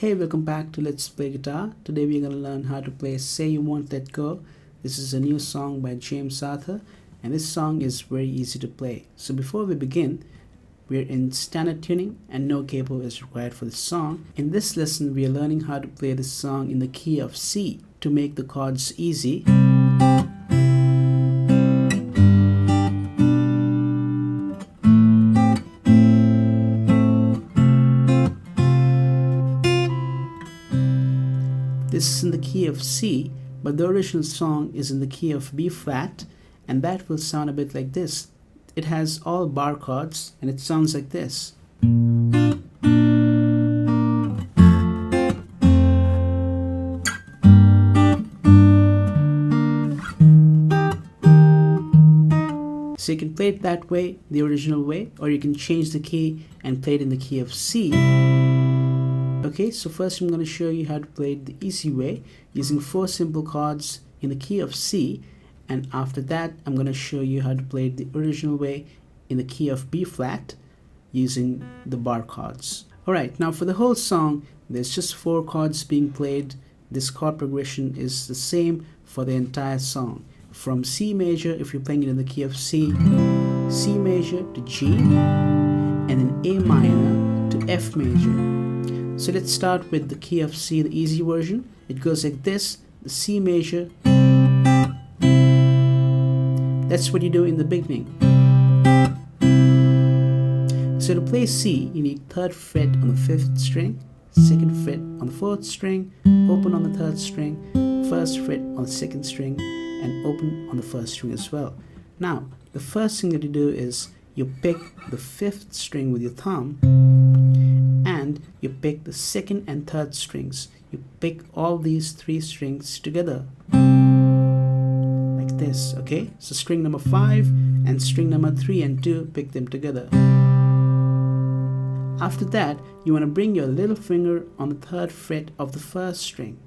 Hey, welcome back to Let's Play Guitar. Today we're going to learn how to play Say You Won't Let Go. This is a new song by James Arthur, and this song is very easy to play. So before we begin, we're in standard tuning and no capo is required for this song. In this lesson, we are learning how to play this song in the key of C. To make the chords easy, this is in the key of C, but the original song is in the key of B flat, and that will sound a bit like this. It has all bar chords and it sounds like this. So you can play it that way, the original way, or you can change the key and play it in the key of C. Okay, so first I'm going to show you how to play it the easy way using 4 simple chords in the key of C, and after that I'm going to show you how to play it the original way in the key of B flat using the bar chords. Alright, now for the whole song there's just 4 chords being played. This chord progression is the same for the entire song. From C major, if you're playing it in the key of C, C major to G, and then A minor to F major. So let's start with the key of C, the easy version. It goes like this, the C major. That's what you do in the beginning. So to play C, you need 3rd fret on the 5th string, 2nd fret on the 4th string, open on the 3rd string, 1st fret on the 2nd string, and open on the 1st string as well. Now, the first thing that you do is you pick the 5th string with your thumb, and you pick the 2nd and 3rd strings. You pick all these 3 strings together like this. Okay, so string number 5 and string number 3 and 2, pick them together. After that, you want to bring your little finger on the 3rd fret of the 1st string,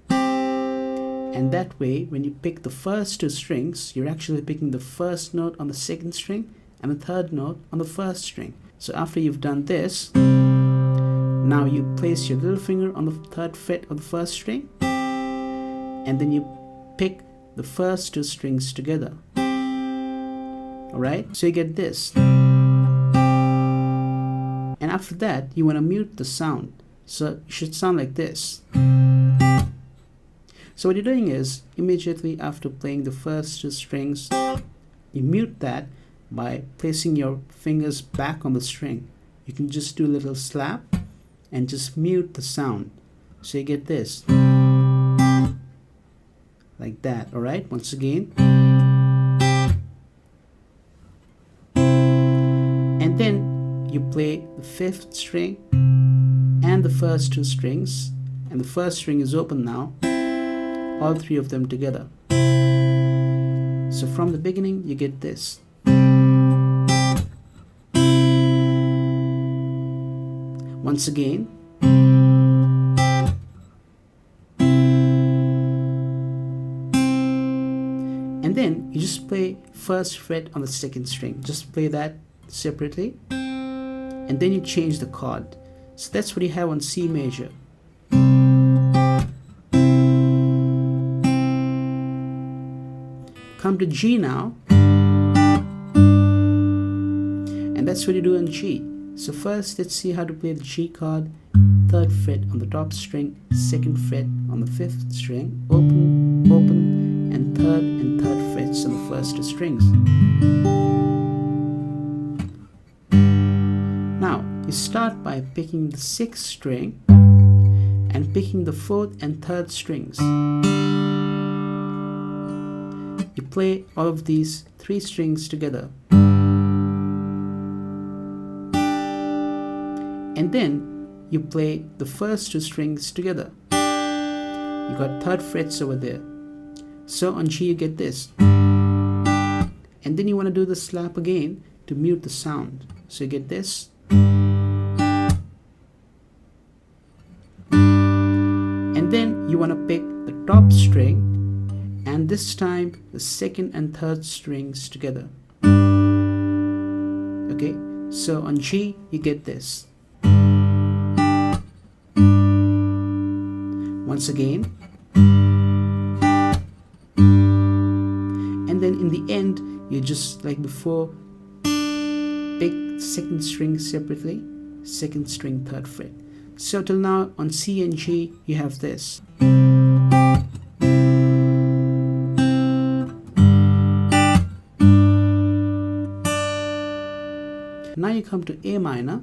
and that way when you pick the first 2 strings, you're actually picking the 1st note on the 2nd string and the 3rd note on the 1st string. So after you've done this, now you place your little finger on the 3rd fret of the 1st string, and then you pick the first 2 strings together. Alright, so you get this. And after that, you want to mute the sound. So it should sound like this. So what you're doing is, immediately after playing the first 2 strings, you mute that by placing your fingers back on the string. You can just do a little slap and just mute the sound. So you get this. Like that, alright? Once again. And then you play the 5th string and the first 2 strings, and the 1st string is open now, all 3 of them together. So from the beginning you get this. Once again. And then you just play 1st fret on the 2nd string. Just play that separately. And then you change the chord. So that's what you have on C major. Come to G now. And that's what you do on G. So first, let's see how to play the G chord. 3rd fret on the top string, 2nd fret on the 5th string, open, open, and 3rd frets on the first 2 strings. Now, you start by picking the 6th string and picking the 4th and 3rd strings. You play all of these 3 strings together. And then you play the first 2 strings together. You got 3rd frets over there. So on G you get this. And then you want to do the slap again to mute the sound. So you get this. And then you want to pick the top string, and this time the 2nd and 3rd strings together. Okay, so on G you get this. once again, and then in the end you just like before pick second string separately, second string, third fret. So till now on C and G you have this. Now you come to A minor.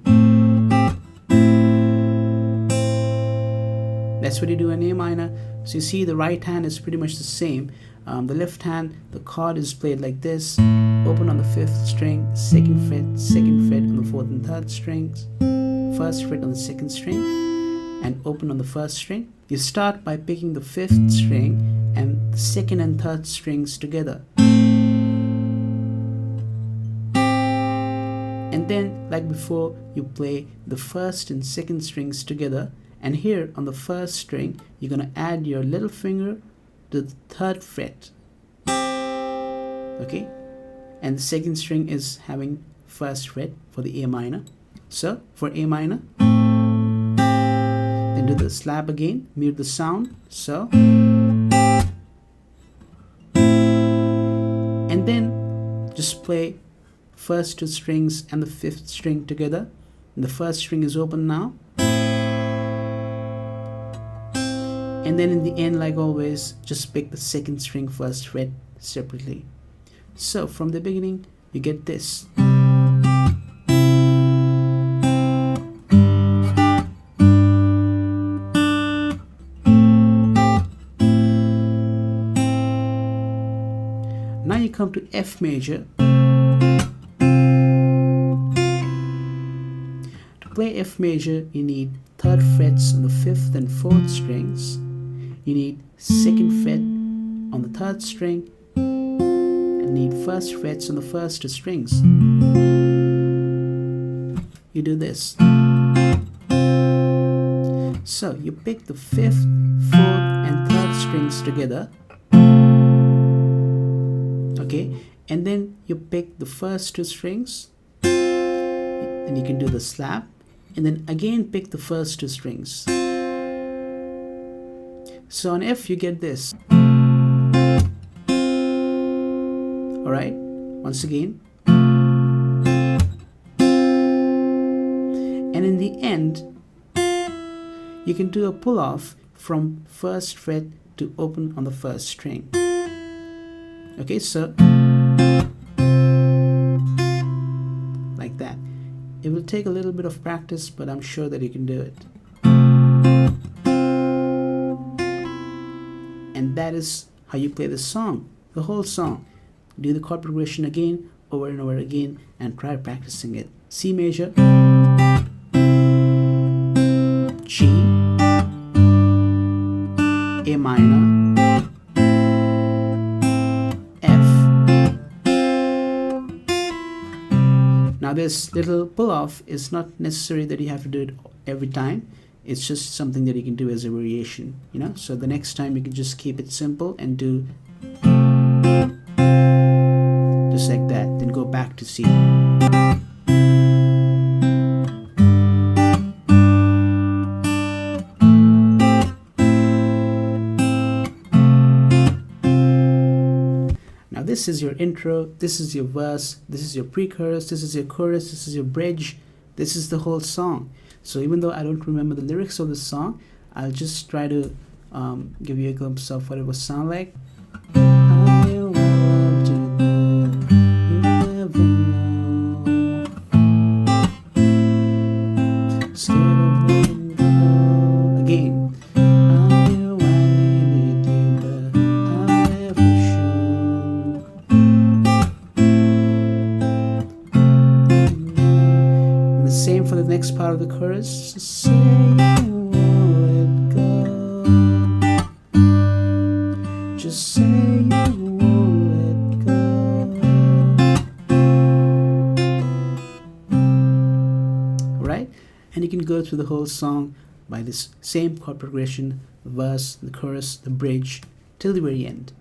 That's what you do in A minor. So you see the right hand is pretty much the same. The left hand, the chord is played like this. Open on the 5th string, 2nd fret on the 4th and 3rd strings, 1st fret on the 2nd string, and open on the 1st string. You start by picking the 5th string and the 2nd and 3rd strings together. And then, like before, you play the 1st and 2nd strings together. And here on the 1st string, you're going to add your little finger to the 3rd fret. Okay? And the 2nd string is having 1st fret for the A minor. So, for A minor, then do the slap again, mute the sound. So, and then just play first 2 strings and the 5th string together. And the 1st string is open now. And then in the end, like always, just pick the 2nd string, 1st fret separately. So from the beginning, you get this. Now you come to F major. To play F major, you need 3rd frets on the 5th and 4th strings. You need 2nd fret on the 3rd string, and need 1st frets on the 1st 2 strings. You do this. So you pick the 5th, 4th, and 3rd strings together. Okay, and then you pick the first 2 strings, and you can do the slap, and then again pick the first 2 strings. So on F you get this. Alright, once again. And in the end, you can do a pull off from 1st fret to open on the 1st string. Okay, so like that. It will take a little bit of practice, but I'm sure that you can do it. And that is how you play the song, the whole song. Do the chord progression again, over and over again, and try practicing it. C major, G, A minor, F. Now this little pull-off is not necessary that you have to do it every time. It's just something that you can do as a variation, you know. So the next time you can just keep it simple and do just like that, then go back to C. Now this is your intro, this is your verse, this is your pre-chorus, this is your chorus, this is your bridge, this is the whole song. So even though I don't remember the lyrics of the song, I'll just try to give you a glimpse of what it would sound like. Again. And the same for the next part of the chorus. Say you won't let go. Just say you won't let go. Right? And you can go through the whole song by this same chord progression, the verse, the chorus, the bridge, till the very end.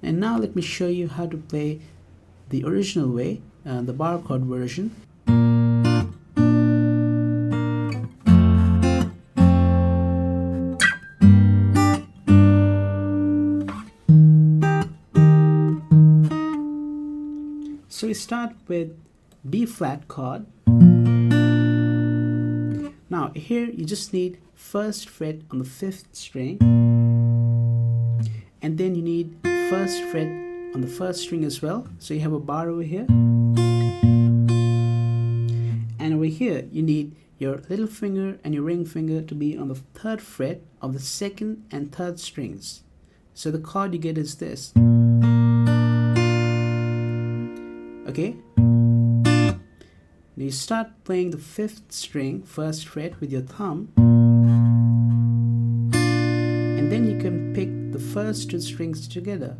And now let me show you how to play the original way, the bar chord version. start with B flat chord. Now here you just need first fret on the 5th string, and then you need first fret on the 1st string as well. So you have a bar over here, and over here you need your little finger and your ring finger to be on the 3rd fret of the 2nd and 3rd strings. So the chord you get is this. Okay? You start playing the 5th string, 1st fret with your thumb, and then you can pick the first 2 strings together,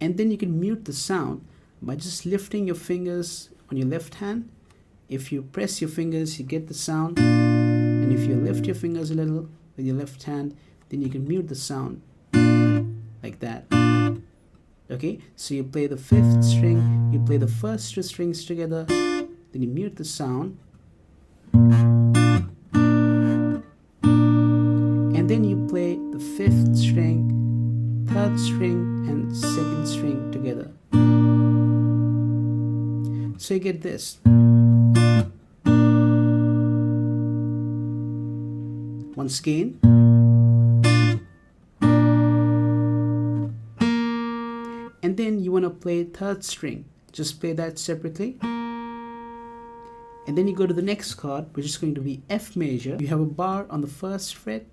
and then you can mute the sound by just lifting your fingers on your left hand. If you press your fingers, you get the sound, and if you lift your fingers a little with your left hand, then you can mute the sound like that. Okay, so you play the 5th string, you play the first 2 strings together, then you mute the sound, and then you play the 5th string, 3rd string, and 2nd string together. So you get this. Once again. And then you want to play 3rd string. Just play that separately. And then you go to the next chord, which is going to be F major. You have a bar on the 1st fret,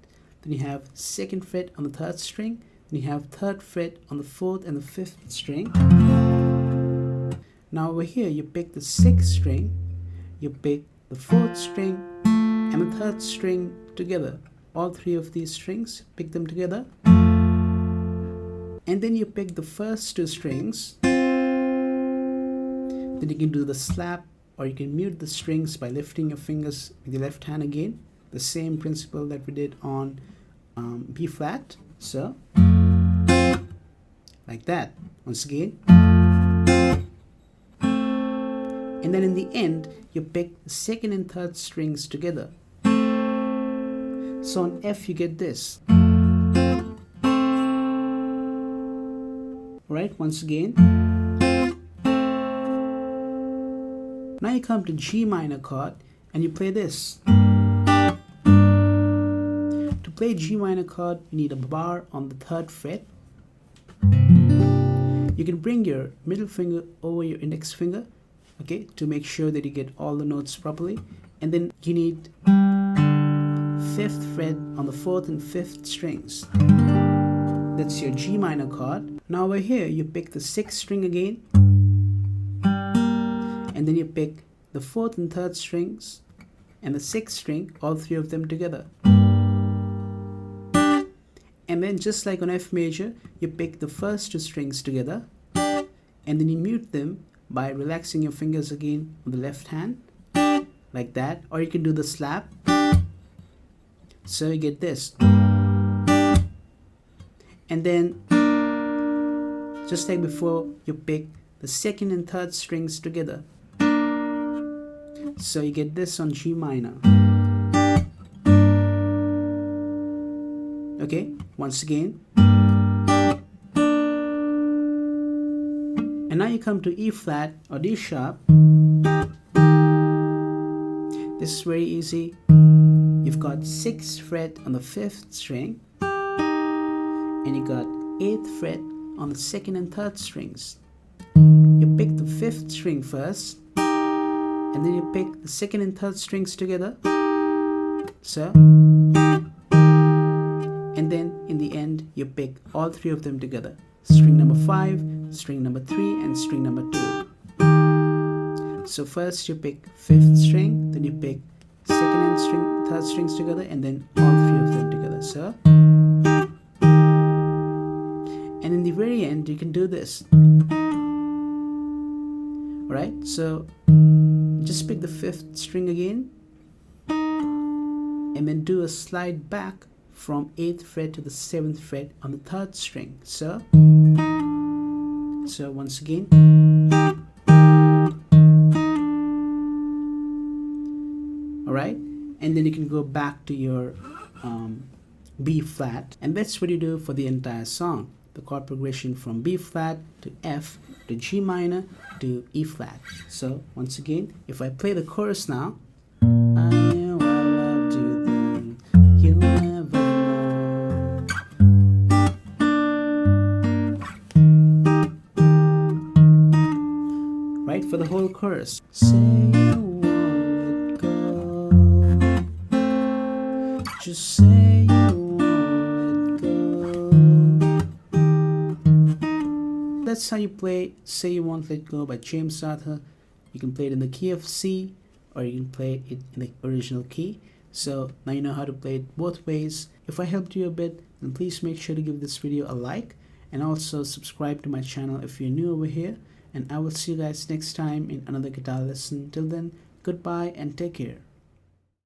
then you have 2nd fret on the 3rd string, then you have 3rd fret on the 4th and the 5th string. Now over here you pick the 6th string, you pick the 4th string and the 3rd string together. All 3 of these strings, pick them together. And then you pick the first 2 strings. Then you can do the slap, or you can mute the strings by lifting your fingers with your left hand again. The same principle that we did on B flat. So, like that. Once again. And then in the end, you pick the 2nd and 3rd strings together. So on F you get this. Alright, once again. Now you come to G minor chord and you play this. To play G minor chord, you need a bar on the 3rd fret. You can bring your middle finger over your index finger, okay, to make sure that you get all the notes properly. And then you need 5th fret on the 4th and 5th strings. That's your G minor chord. Now over here you pick the 6th string again, and then you pick the 4th and 3rd strings and the 6th string, all 3 of them together. And then just like on F major, you pick the first 2 strings together, and then you mute them by relaxing your fingers again on the left hand, like that, or you can do the slap. So you get this. And then, just like before, you pick the 2nd and 3rd strings together. So you get this on G minor. Okay, once again. And now you come to E flat or D sharp. This is very easy. You've got 6th fret on the 5th string, and you got 8th fret on the 2nd and 3rd strings. You pick the 5th string first, and then you pick the 2nd and 3rd strings together. So, and then in the end you pick all 3 of them together. String number 5, string number 3, and string number 2. So first you pick 5th string, then you pick 2nd and 3rd strings together, and then all 3 of them together. So, and in the very end you can do this. Alright, so just pick the 5th string again, and then do a slide back from 8th fret to the 7th fret on the 3rd string. So once again. Alright, and then you can go back to your B flat, and that's what you do for the entire song. the chord progression from B flat to F to G minor to E flat. So once again, if I play the chorus now, I knew I loved you then, you'll never know. Right, for the whole chorus. Say you won't let go, just say you won't let go. That's how you play Say You Won't Let Go by James Arthur. You can play it in the key of C, or you can play it in the original key. So now you know how to play it both ways. If I helped you a bit, then please make sure to give this video a like, and also subscribe to my channel if you're new over here. And I will see you guys next time in another guitar lesson. Till then, goodbye and take care.